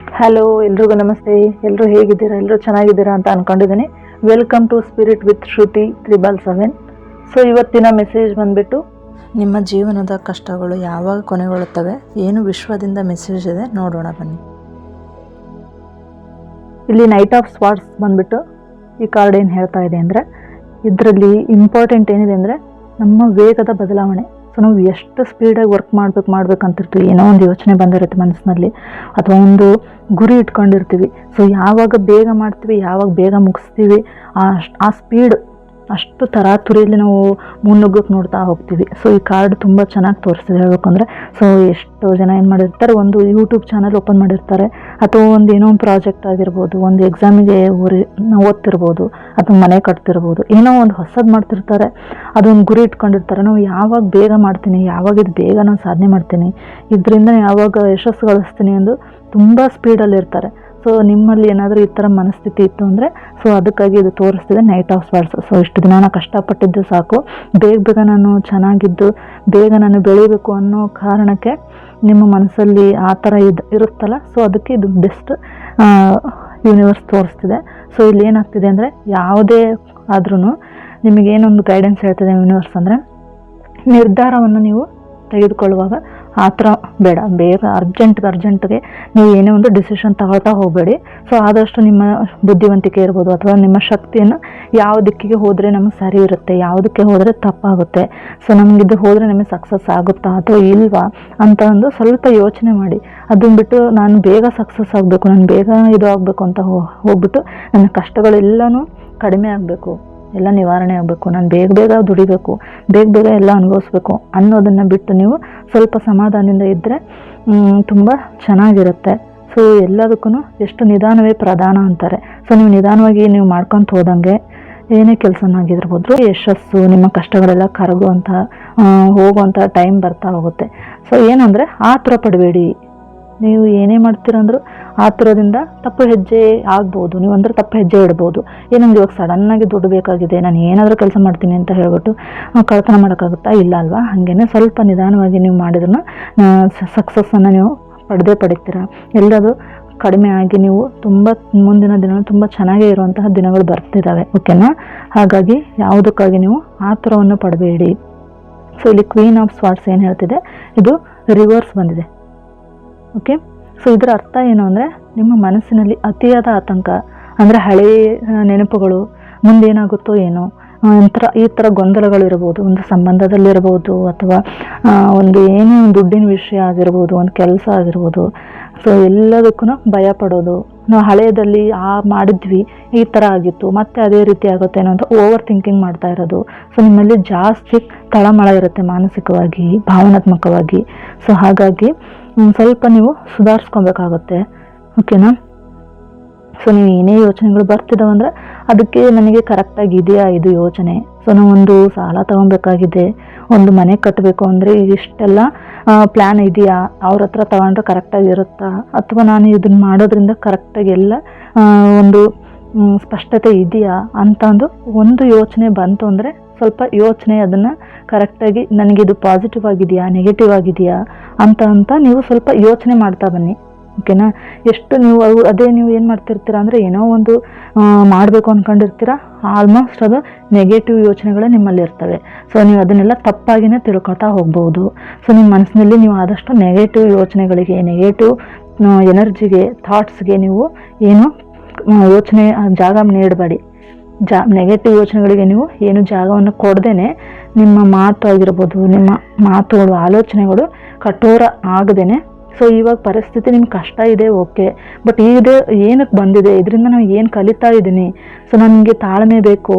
Hello, ಎಲ್ರಿಗೂ ನಮಸ್ತೆ. ಎಲ್ಲರೂ ಹೇಗಿದ್ದೀರಾ? ಎಲ್ಲರೂ ಚೆನ್ನಾಗಿದ್ದೀರಾ ಅಂತ ಅನ್ಕೊಂಡಿದ್ದೀನಿ. Welcome to spirit with Shruti 777. So ಇವತ್ತಿನ ಮೆಸೇಜ್ ಬಂದ್ಬಿಟ್ಟು, ನಿಮ್ಮ ಜೀವನದ ಕಷ್ಟಗಳು ಯಾವಾಗ ಕೊನೆಗೊಳ್ಳುತ್ತವೆ? ಏನು ವಿಶ್ವದಿಂದ ಮೆಸೇಜ್ ಇದೆ ನೋಡೋಣ ಬನ್ನಿ. ಇಲ್ಲಿ ನೈಟ್ ಆಫ್ ಸ್ವಾರ್ಡ್ಸ್ ಬಂದ್ಬಿಟ್ಟು ಈ ಕಾರ್ಡ್ ಏನು ಹೇಳ್ತಾ ಇದೆ ಅಂದರೆ, ಇದರಲ್ಲಿ ಇಂಪಾರ್ಟೆಂಟ್ ಏನಿದೆ ಅಂದರೆ ನಮ್ಮ ವೇಗದ ಬದಲಾವಣೆ. ಸೊ ನಾವು ಎಷ್ಟು ಸ್ಪೀಡಾಗಿ ವರ್ಕ್ ಮಾಡ್ಬೇಕಂತಿರ್ತೀವಿ, ಏನೋ ಒಂದು ಯೋಚನೆ ಬಂದಿರುತ್ತೆ ಮನಸ್ಸಿನಲ್ಲಿ, ಅಥವಾ ಒಂದು ಗುರಿ ಇಟ್ಕೊಂಡಿರ್ತೀವಿ. ಸೊ ಯಾವಾಗ ಬೇಗ ಮಾಡ್ತೀವಿ, ಯಾವಾಗ ಬೇಗ ಮುಗಿಸ್ತೀವಿ, ಆ ಸ್ಪೀಡ್ ಅಷ್ಟು ತರಾತುರಿಯಲ್ಲಿ ನಾವು ಮುನ್ನುಗ್ಗಕ್ಕೆ ನೋಡ್ತಾ ಹೋಗ್ತೀವಿ. ಸೊ ಈ ಕಾರ್ಡ್ ತುಂಬ ಚೆನ್ನಾಗಿ ತೋರಿಸ್ತಿದೆ ಹೇಳ್ಬೇಕಂದ್ರೆ. ಸೊ ಎಷ್ಟೋ ಜನ ಏನು ಮಾಡಿರ್ತಾರೆ, ಒಂದು ಯೂಟ್ಯೂಬ್ ಚಾನಲ್ ಓಪನ್ ಮಾಡಿರ್ತಾರೆ, ಅಥವಾ ಒಂದು ಏನೋ ಒಂದು ಪ್ರಾಜೆಕ್ಟ್ ಆಗಿರ್ಬೋದು, ಒಂದು ಎಕ್ಸಾಮಿಗೆ ಓದ್ತಿರ್ಬೋದು, ಅಥವಾ ಮನೆ ಕಟ್ತಿರ್ಬೋದು, ಏನೋ ಒಂದು ಹೊಸದು ಮಾಡ್ತಿರ್ತಾರೆ, ಅದೊಂದು ಗುರಿ ಇಟ್ಕೊಂಡಿರ್ತಾರೆ. ನಾವು ಯಾವಾಗ ಬೇಗ ಮಾಡ್ತೀನಿ, ಯಾವಾಗ ಇದು ಬೇಗ ನಾನು ಸಾಧನೆ ಮಾಡ್ತೀನಿ, ಇದರಿಂದ ಯಾವಾಗ ಯಶಸ್ಸು ಗಳಿಸ್ತೀನಿ ಎಂದು ತುಂಬ ಸ್ಪೀಡಲ್ಲಿ ಇರ್ತಾರೆ. ಸೊ ನಿಮ್ಮಲ್ಲಿ ಏನಾದರೂ ಈ ಥರ ಮನಸ್ಥಿತಿ ಇತ್ತು ಅಂದರೆ, ಸೊ ಅದಕ್ಕಾಗಿ ಇದು ತೋರಿಸ್ತಿದೆ ನೈಟ್ ಆಫ್ ಸ್ವಾರ್ಡ್ಸ್. ಸೊ ಇಷ್ಟು ದಿನ ನಾನು ಕಷ್ಟಪಟ್ಟಿದ್ದು ಸಾಕು, ಬೇಗ ನಾನು ಚೆನ್ನಾಗಿದ್ದು ಬೇಗ ನಾನು ಬೆಳಿಬೇಕು ಅನ್ನೋ ಕಾರಣಕ್ಕೆ ನಿಮ್ಮ ಮನಸ್ಸಲ್ಲಿ ಆ ಥರ ಇರುತ್ತಲ್ಲ, ಸೊ ಅದಕ್ಕೆ ಇದು ಬೆಸ್ಟ್ ಯೂನಿವರ್ಸ್ ತೋರಿಸ್ತಿದೆ. ಸೊ ಇಲ್ಲಿ ಏನಾಗ್ತಿದೆ ಅಂದರೆ, ಯಾವುದೇ ಆದ್ರೂ ನಿಮಗೇನೊಂದು ಗೈಡೆನ್ಸ್ ಹೇಳ್ತಿದೆ ಯೂನಿವರ್ಸ್ ಅಂದರೆ, ನಿರ್ಧಾರವನ್ನು ನೀವು ತೆಗೆದುಕೊಳ್ಳುವಾಗ ಆ ಥರ ಬೇಗ ಅರ್ಜೆಂಟ್ಗೆ ನೀವು ಏನೇ ಒಂದು ಡಿಸಿಷನ್ ತಗೊಳ್ತಾ ಹೋಗಬೇಡಿ. ಸೊ ಆದಷ್ಟು ನಿಮ್ಮ ಬುದ್ಧಿವಂತಿಕೆ ಇರ್ಬೋದು, ಅಥವಾ ನಿಮ್ಮ ಶಕ್ತಿಯನ್ನು ಯಾವ ದಿಕ್ಕಿಗೆ ಹೋದರೆ ನಮಗೆ ಸರಿ ಇರುತ್ತೆ, ಯಾವುದಕ್ಕೆ ಹೋದರೆ ತಪ್ಪಾಗುತ್ತೆ, ಸೊ ನಮಗಿದ್ದು ಹೋದರೆ ನಮಗೆ ಸಕ್ಸಸ್ ಆಗುತ್ತಾ ಅಥವಾ ಇಲ್ವಾ ಅಂತ ಒಂದು ಸ್ವಲ್ಪ ಯೋಚನೆ ಮಾಡಿ. ಅದನ್ನ ಬಿಟ್ಟು ನಾನು ಬೇಗ ಸಕ್ಸಸ್ ಆಗಬೇಕು, ನಾನು ಬೇಗ ಇದು ಆಗಬೇಕು ಅಂತ ಹೋಗ್ಬಿಟ್ಟು ನನ್ನ ಕಷ್ಟಗಳೆಲ್ಲನೂ ಕಡಿಮೆ ಆಗಬೇಕು, ಎಲ್ಲ ನಿವಾರಣೆ ಆಗಬೇಕು, ನಾನು ಬೇಗ ದುಡಿಬೇಕು, ಬೇಗ ಎಲ್ಲ ಅನುಭವಿಸ್ಬೇಕು ಅನ್ನೋದನ್ನು ಬಿಟ್ಟು ನೀವು ಸ್ವಲ್ಪ ಸಮಾಧಾನದಿಂದ ಇದ್ದರೆ ತುಂಬ ಚೆನ್ನಾಗಿರುತ್ತೆ. ಸೊ ಎಲ್ಲದಕ್ಕೂ ಎಷ್ಟು ನಿಧಾನವೇ ಪ್ರಧಾನ ಅಂತಾರೆ. ಸೊ ನೀವು ನಿಧಾನವಾಗಿ ನೀವು ಮಾಡ್ಕೊತ ಹೋದಂಗೆ ಏನೇ ಕೆಲಸನಾಗಿರ್ಬೋದು, ಯಶಸ್ಸು, ನಿಮ್ಮ ಕಷ್ಟಗಳೆಲ್ಲ ಹೋಗುವಂಥ ಟೈಮ್ ಬರ್ತಾ ಹೋಗುತ್ತೆ. ಸೊ ಏನಂದರೆ ಆತುರ ಪಡಬೇಡಿ. ನೀವು ಏನೇ ಮಾಡ್ತೀರಂದ್ರೂ ಆತುರದಿಂದ ತಪ್ಪು ಹೆಜ್ಜೆ ಆಗ್ಬೋದು, ನೀವು ಅಂದರೆ ತಪ್ಪು ಹೆಜ್ಜೆ ಇಡ್ಬೋದು. ಏನಂದ್ರೆ ಇವಾಗ ಸಡನ್ನಾಗಿ ದುಡ್ಡು ಬೇಕಾಗಿದೆ, ನಾನು ಏನಾದರೂ ಕೆಲಸ ಮಾಡ್ತೀನಿ ಅಂತ ಹೇಳ್ಬಿಟ್ಟು ಕಳ್ತನ ಮಾಡೋಕ್ಕಾಗುತ್ತಾ? ಇಲ್ಲ ಅಲ್ವಾ? ಹಾಗೇನೆ ಸ್ವಲ್ಪ ನಿಧಾನವಾಗಿ ನೀವು ಮಾಡಿದ್ರೂ ಸಕ್ಸಸ್ಸನ್ನು ನೀವು ಪಡಿತೀರ. ಎಲ್ಲದು ಕಡಿಮೆ ಆಗಿ ನೀವು ತುಂಬ ಮುಂದಿನ ದಿನ ತುಂಬ ಚೆನ್ನಾಗೇ ಇರುವಂತಹ ದಿನಗಳು ಬರ್ತಿದ್ದಾವೆ. ಓಕೆನಾ? ಹಾಗಾಗಿ ಯಾವುದಕ್ಕಾಗಿ ನೀವು ಆತುರವನ್ನು ಪಡಬೇಡಿ. ಸೊ ಇಲ್ಲಿ ಕ್ವೀನ್ ಆಫ್ ಸ್ವಾರ್ಡ್ಸ್ ಏನು ಹೇಳ್ತಿದೆ, ಇದು ರಿವರ್ಸ್ ಬಂದಿದೆ. ಓಕೆ, ಸೊ ಇದರ ಅರ್ಥ ಏನು ಅಂದರೆ, ನಿಮ್ಮ ಮನಸ್ಸಿನಲ್ಲಿ ಅತಿಯಾದ ಆತಂಕ ಅಂದರೆ ಹಳೆಯ ನೆನಪುಗಳು, ಮುಂದೇನಾಗುತ್ತೋ ಏನೋ ಈ ಥರ ಗೊಂದಲಗಳಿರ್ಬೋದು, ಒಂದು ಸಂಬಂಧದಲ್ಲಿರ್ಬೋದು, ಅಥವಾ ಒಂದು ಏನೇ ಒಂದು ದುಡ್ಡಿನ ವಿಷಯ ಆಗಿರ್ಬೋದು, ಒಂದು ಕೆಲಸ ಆಗಿರ್ಬೋದು. ಸೊ ಎಲ್ಲದಕ್ಕೂ ಭಯ ಪಡೋದು, ನಾವು ಹಳೆಯದಲ್ಲಿ ಮಾಡಿದ್ವಿ, ಈ ಥರ ಆಗಿತ್ತು, ಮತ್ತೆ ಅದೇ ರೀತಿ ಆಗುತ್ತೇನೋ ಅಂತ ಓವರ್ ಥಿಂಕಿಂಗ್ ಮಾಡ್ತಾ ಇರೋದು. ಸೊ ನಿಮ್ಮಲ್ಲಿ ಜಾಸ್ತಿ ತಳಮಳ ಇರುತ್ತೆ ಮಾನಸಿಕವಾಗಿ, ಭಾವನಾತ್ಮಕವಾಗಿ. ಸೊ ಹಾಗಾಗಿ ಸ್ವಲ್ಪ ನೀವು ಸುಧಾರಿಸ್ಕೊಬೇಕಾಗುತ್ತೆ. ಓಕೆನಾ? ಸೊ ನೀವು ಏನೇ ಯೋಚನೆಗಳು ಬರ್ತಿದ್ದಾವಂದ್ರೆ ಅದಕ್ಕೆ ನನಗೆ ಕರೆಕ್ಟಾಗಿ ಇದೆಯಾ ಇದು ಯೋಚನೆ? ಸೊ ನಾವು ಒಂದು ಸಾಲ ತೊಗೊಬೇಕಾಗಿದೆ, ಒಂದು ಮನೆ ಕಟ್ಟಬೇಕು ಅಂದರೆ ಇಷ್ಟೆಲ್ಲ ಪ್ಲ್ಯಾನ್ ಇದೆಯಾ? ಅವ್ರ ಹತ್ರ ತಗೊಂಡ್ರೆ ಕರೆಕ್ಟಾಗಿ ಇರುತ್ತಾ, ಅಥವಾ ನಾನು ಇದನ್ನು ಮಾಡೋದ್ರಿಂದ ಕರೆಕ್ಟಾಗಿ ಎಲ್ಲ ಒಂದು ಸ್ಪಷ್ಟತೆ ಇದೆಯಾ ಅಂತ ಒಂದು ಯೋಚನೆ ಬಂತು ಅಂದರೆ, ಸ್ವಲ್ಪ ಯೋಚನೆ ಅದನ್ನು ಕರೆಕ್ಟಾಗಿ ನನಗಿದು ಪಾಸಿಟಿವ್ ಆಗಿದೆಯಾ, ನೆಗೆಟಿವ್ ಆಗಿದೆಯಾ ಅಂತ ನೀವು ಸ್ವಲ್ಪ ಯೋಚನೆ ಮಾಡ್ತಾ ಬನ್ನಿ. ಓಕೆನಾ? ಎಷ್ಟು ನೀವು ಅದೇ ನೀವು ಏನು ಮಾಡ್ತಿರ್ತೀರ ಅಂದರೆ, ಏನೋ ಒಂದು ಮಾಡಬೇಕು ಅಂದ್ಕೊಂಡಿರ್ತೀರ, ಆಲ್ಮೋಸ್ಟ್ ಅದು ನೆಗೆಟಿವ್ ಯೋಚನೆಗಳೇ ನಿಮ್ಮಲ್ಲಿ ಇರ್ತವೆ. ಸೊ ನೀವು ಅದನ್ನೆಲ್ಲ ತಪ್ಪಾಗಿಯೇ ತಿಳ್ಕೊಳ್ತಾ ಹೋಗ್ಬೋದು. ಸೊ ನಿಮ್ಮ ಮನಸ್ಸಿನಲ್ಲಿ ನೀವು ಆದಷ್ಟು ನೆಗೆಟಿವ್ ಯೋಚನೆಗಳಿಗೆ, ನೆಗೆಟಿವ್ ಎನರ್ಜಿಗೆ, ಥಾಟ್ಸ್ಗೆ ನೀವು ಏನು ಯೋಚನೆ ಜಾಗ ನೀಡಬೇಡಿ. ನೆಗೆಟಿವ್ ಯೋಚನೆಗಳಿಗೆ ನೀವು ಏನು ಜಾಗವನ್ನು ಕೊಡ್ದೇನೆ, ನಿಮ್ಮ ಮಾತು ಆಗಿರ್ಬೋದು, ನಿಮ್ಮ ಮಾತುಗಳು, ಆಲೋಚನೆಗಳು ಕಠೋರ ಆಗದೇನೆ. ಸೊ ಇವಾಗ ಪರಿಸ್ಥಿತಿ ನಿಮ್ಗೆ ಕಷ್ಟ ಇದೆ, ಓಕೆ, ಬಟ್ ಏನಕ್ಕೆ ಬಂದಿದೆ, ಇದರಿಂದ ನಾನು ಏನು ಕಲಿತಾ ಇದ್ದೀನಿ, ಸೊ ನನಗೆ ತಾಳ್ಮೆ ಬೇಕು,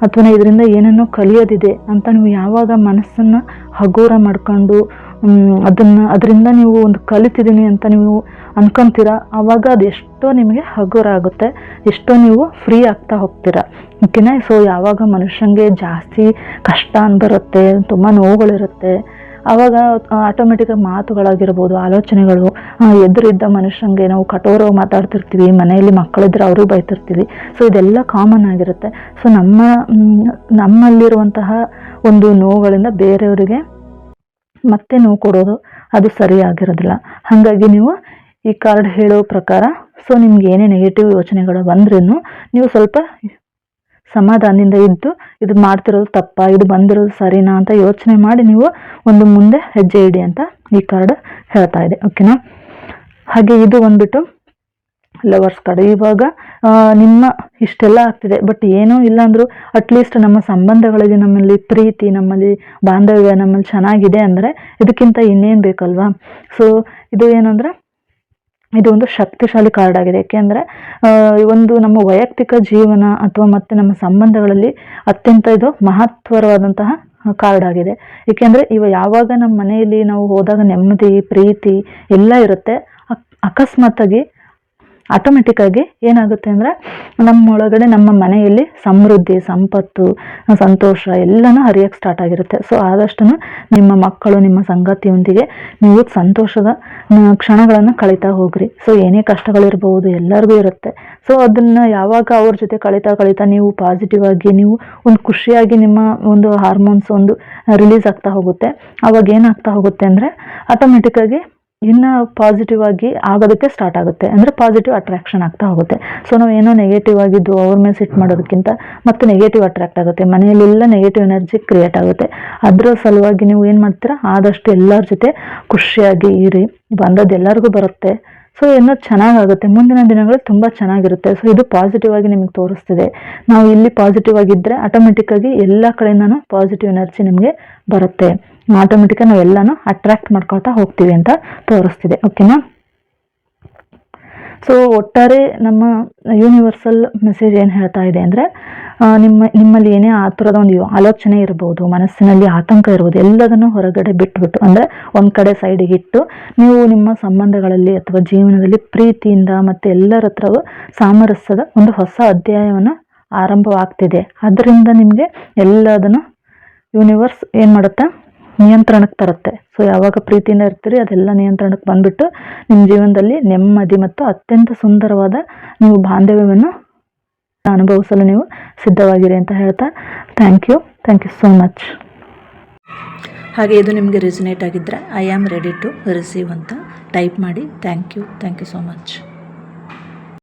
ಅಥವಾ ಇದರಿಂದ ಏನನ್ನೋ ಕಲಿಯೋದಿದೆ ಅಂತ ನೀವು ಯಾವಾಗ ಮನಸ್ಸನ್ನು ಹಗುರ ಮಾಡ್ಕೊಂಡು ಅದರಿಂದ ನೀವು ಒಂದು ಕಲಿತಿದ್ದೀನಿ ಅಂತ ನೀವು ಅನ್ಕೊಂತೀರ, ಆವಾಗ ಅದೆಷ್ಟೋ ನಿಮಗೆ ಹಗುರ ಆಗುತ್ತೆ, ಎಷ್ಟೋ ನೀವು ಫ್ರೀ ಆಗ್ತಾ ಹೋಗ್ತೀರ. ಓಕೆನಾ? ಸೊ ಯಾವಾಗ ಮನುಷ್ಯನಿಗೆ ಜಾಸ್ತಿ ಕಷ್ಟ ಬರುತ್ತೆ, ತುಂಬ ನೋವುಗಳಿರುತ್ತೆ, ಆವಾಗ ಆಟೋಮೆಟಿಕಾಗಿ ಮಾತುಗಳಾಗಿರ್ಬೋದು, ಆಲೋಚನೆಗಳು, ಎದುರಿದ್ದ ಮನುಷ್ಯನಿಗೆ ನಾವು ಕಠೋರವಾಗಿ ಮಾತಾಡ್ತಿರ್ತೀವಿ, ಮನೆಯಲ್ಲಿ ಮಕ್ಕಳಿದ್ರೆ ಅವ್ರಿಗೆ ಬೈತಿರ್ತೀವಿ. ಸೊ ಇದೆಲ್ಲ ಕಾಮನ್ ಆಗಿರುತ್ತೆ. ಸೊ ನಮ್ಮಲ್ಲಿರುವಂತಹ ಒಂದು ನೋವುಗಳಿಂದ ಬೇರೆಯವರಿಗೆ ಮತ್ತೆ ನೋವು ಕೊಡೋದು ಅದು ಸರಿಯಾಗಿರೋದಿಲ್ಲ. ಹಾಗಾಗಿ ನೀವು ಈ ಕಾರ್ಡ್ ಹೇಳೋ ಪ್ರಕಾರ ಸೊ ನಿಮ್ಗೆ ಏನೇ ನೆಗೆಟಿವ್ ಯೋಚನೆಗಳು ಬಂದ್ರೂ ನೀವು ಸ್ವಲ್ಪ ಸಮಾಧಾನದಿಂದ ಇದ್ದು ಇದು ಮಾಡ್ತಿರೋದು ತಪ್ಪಾ, ಇದು ಬಂದಿರೋದು ಸರಿನಾ ಅಂತ ಯೋಚನೆ ಮಾಡಿ ನೀವು ಒಂದು ಮುಂದೆ ಹೆಜ್ಜೆ ಇಡಿ ಅಂತ ಈ ಕಾರ್ಡ್ ಹೇಳ್ತಾ ಇದೆ. ಓಕೆನಾ. ಹಾಗೆ ಇದು ಬಂದ್ಬಿಟ್ಟು ಲವರ್ಸ್ ಕಾರ್ಡ್. ಇವಾಗ ನಿಮ್ಮ ಇಷ್ಟೆಲ್ಲ ಆಗ್ತಿದೆ, ಬಟ್ ಏನೂ ಇಲ್ಲ ಅಂದರೂ ಅಟ್ಲೀಸ್ಟ್ ನಮ್ಮ ಸಂಬಂಧಗಳಲ್ಲಿ ನಮ್ಮಲ್ಲಿ ಪ್ರೀತಿ, ನಮ್ಮಲ್ಲಿ ಬಾಂಧವ್ಯ ನಮ್ಮಲ್ಲಿ ಚೆನ್ನಾಗಿದೆ ಅಂದರೆ ಇದಕ್ಕಿಂತ ಇನ್ನೇನು ಬೇಕಲ್ವಾ. ಸೊ ಇದು ಏನಂದರೆ ಇದು ಒಂದು ಶಕ್ತಿಶಾಲಿ ಕಾರ್ಡ್ ಆಗಿದೆ. ಏಕೆಂದರೆ ಒಂದು ನಮ್ಮ ವೈಯಕ್ತಿಕ ಜೀವನ ಅಥವಾ ಮತ್ತೆ ನಮ್ಮ ಸಂಬಂಧಗಳಲ್ಲಿ ಅತ್ಯಂತ ಇದು ಮಹತ್ವರವಾದಂತಹ ಕಾರ್ಡ್ ಆಗಿದೆ. ಏಕೆಂದರೆ ಯಾವಾಗ ನಮ್ಮ ಮನೆಯಲ್ಲಿ ನಾವು ಹೋದಾಗ ನೆಮ್ಮದಿ, ಪ್ರೀತಿ ಎಲ್ಲ ಇರುತ್ತೆ. ಅಕಸ್ಮಾತ್ತಾಗಿ ಆಟೋಮೆಟಿಕ್ ಆಗಿ ಏನಾಗುತ್ತೆ ಅಂದರೆ ನಮ್ಮೊಳಗಡೆ ನಮ್ಮ ಮನೆಯಲ್ಲಿ ಸಮೃದ್ಧಿ, ಸಂಪತ್ತು, ಸಂತೋಷ ಎಲ್ಲನೂ ಹರಿಯಕ್ಕೆ ಸ್ಟಾರ್ಟ್ ಆಗಿರುತ್ತೆ. ಸೊ ಆದಷ್ಟು ನಿಮ್ಮ ಮಕ್ಕಳು, ನಿಮ್ಮ ಸಂಗಾತಿಯೊಂದಿಗೆ ನೀವು ಸಂತೋಷದ ಕ್ಷಣಗಳನ್ನು ಕಳೀತಾ ಹೋಗ್ರಿ. ಸೊ ಏನೇ ಕಷ್ಟಗಳಿರ್ಬೋದು, ಎಲ್ಲರಿಗೂ ಇರುತ್ತೆ. ಸೊ ಅದನ್ನು ಯಾವಾಗ ಅವ್ರ ಜೊತೆ ಕಳೀತಾ ನೀವು ಪಾಸಿಟಿವ್ ಆಗಿ, ನೀವು ಒಂದು ಖುಷಿಯಾಗಿ ನಿಮ್ಮ ಒಂದು ಹಾರ್ಮೋನ್ಸ್ ಒಂದು ರಿಲೀಸ್ ಆಗ್ತಾ ಹೋಗುತ್ತೆ. ಆವಾಗ ಏನಾಗ್ತಾ ಹೋಗುತ್ತೆ ಅಂದರೆ ಆಟೋಮೆಟಿಕ್ಕಾಗಿ ಇನ್ನು ಪಾಸಿಟಿವ್ ಆಗಿ ಆಗೋದಕ್ಕೆ ಸ್ಟಾರ್ಟ್ ಆಗುತ್ತೆ. ಅಂದರೆ ಪಾಸಿಟಿವ್ ಅಟ್ರಾಕ್ಷನ್ ಆಗ್ತಾ ಹೋಗುತ್ತೆ. ಸೊ ನಾವು ಏನೋ ನೆಗೆಟಿವ್ ಆಗಿದ್ದು ಅವ್ರ ಮೇಲೆ ಸಿಟ್ ಮಾಡೋದಕ್ಕಿಂತ ಮತ್ತು ನೆಗೆಟಿವ್ ಅಟ್ರಾಕ್ಟ್ ಆಗುತ್ತೆ. ಮನೆಯಲ್ಲೆಲ್ಲ ನೆಗೆಟಿವ್ ಎನರ್ಜಿ ಕ್ರಿಯೇಟ್ ಆಗುತ್ತೆ. ಅದರ ಸಲುವಾಗಿ ನೀವು ಏನು ಮಾಡ್ತೀರಾ, ಆದಷ್ಟು ಎಲ್ಲರ ಜೊತೆ ಖುಷಿಯಾಗಿ ಇರಿ. ಬಂದದ್ದು ಎಲ್ಲರಿಗೂ ಬರುತ್ತೆ. ಸೊ ಏನೋ ಚೆನ್ನಾಗಾಗುತ್ತೆ, ಮುಂದಿನ ದಿನಗಳು ತುಂಬ ಚೆನ್ನಾಗಿರುತ್ತೆ. ಸೊ ಇದು ಪಾಸಿಟಿವ್ ಆಗಿ ನಿಮಗೆ ತೋರಿಸ್ತಿದೆ. ನಾವು ಇಲ್ಲಿ ಪಾಸಿಟಿವ್ ಆಗಿದ್ದರೆ ಆಟೋಮೆಟಿಕ್ಕಾಗಿ ಎಲ್ಲ ಕಡೆಯಿಂದನೂ ಪಾಸಿಟಿವ್ ಎನರ್ಜಿ ನಿಮಗೆ ಬರುತ್ತೆ. ಆಟೋಮೆಟಿಕ್ಕಾಗಿ ನಾವು ಎಲ್ಲನೂ ಅಟ್ರಾಕ್ಟ್ ಮಾಡ್ಕೊಳ್ತಾ ಹೋಗ್ತೀವಿ ಅಂತ ತೋರಿಸ್ತಿದೆ. ಓಕೆನಾ. ಸೊ ಒಟ್ಟಾರೆ ನಮ್ಮ ಯೂನಿವರ್ಸಲ್ ಮೆಸೇಜ್ ಏನು ಹೇಳ್ತಾ ಇದೆ ಅಂದರೆ ನಿಮ್ಮಲ್ಲಿ ಏನೇ ಆ ಥರದ ಒಂದು ಆಲೋಚನೆ ಇರ್ಬೋದು, ಮನಸ್ಸಿನಲ್ಲಿ ಆತಂಕ ಇರ್ಬೋದು, ಎಲ್ಲದನ್ನು ಹೊರಗಡೆ ಬಿಟ್ಬಿಟ್ಟು ಅಂದರೆ ಒಂದು ಕಡೆ ಸೈಡಿಗೆ ಇಟ್ಟು ನೀವು ನಿಮ್ಮ ಸಂಬಂಧಗಳಲ್ಲಿ ಅಥವಾ ಜೀವನದಲ್ಲಿ ಪ್ರೀತಿಯಿಂದ ಮತ್ತು ಎಲ್ಲರ ಹತ್ರವೂ ಸಾಮರಸ್ಯದ ಒಂದು ಹೊಸ ಅಧ್ಯಾಯವನ್ನು ಆರಂಭವಾಗ್ತಿದೆ. ಅದರಿಂದ ನಿಮಗೆ ಎಲ್ಲದನ್ನು ಯೂನಿವರ್ಸ್ ಏನು ಮಾಡುತ್ತೆ, ನಿಯಂತ್ರಣಕ್ಕೆ ತರುತ್ತೆ. ಸೊ ಯಾವಾಗ ಪ್ರೀತಿಯಿಂದ ಇರ್ತೀರಿ ಅದೆಲ್ಲ ನಿಯಂತ್ರಣಕ್ಕೆ ಬಂದ್ಬಿಟ್ಟು ನಿಮ್ಮ ಜೀವನದಲ್ಲಿ ನೆಮ್ಮದಿ ಮತ್ತು ಅತ್ಯಂತ ಸುಂದರವಾದ ನೀವು ಬಾಂಧವ್ಯವನ್ನು ಅನುಭವಿಸಲು ನೀವು ಸಿದ್ಧವಾಗಿರಿ ಅಂತ ಹೇಳ್ತಾ ಥ್ಯಾಂಕ್ ಯು ಸೋ ಮಚ್. ಹಾಗೆ ಇದು ನಿಮಗೆ ರೆಸಿನೇಟ್ ಆಗಿದ್ದರೆ I am ready to receive ಅಂತ ಟೈಪ್ ಮಾಡಿ. Thank you so much.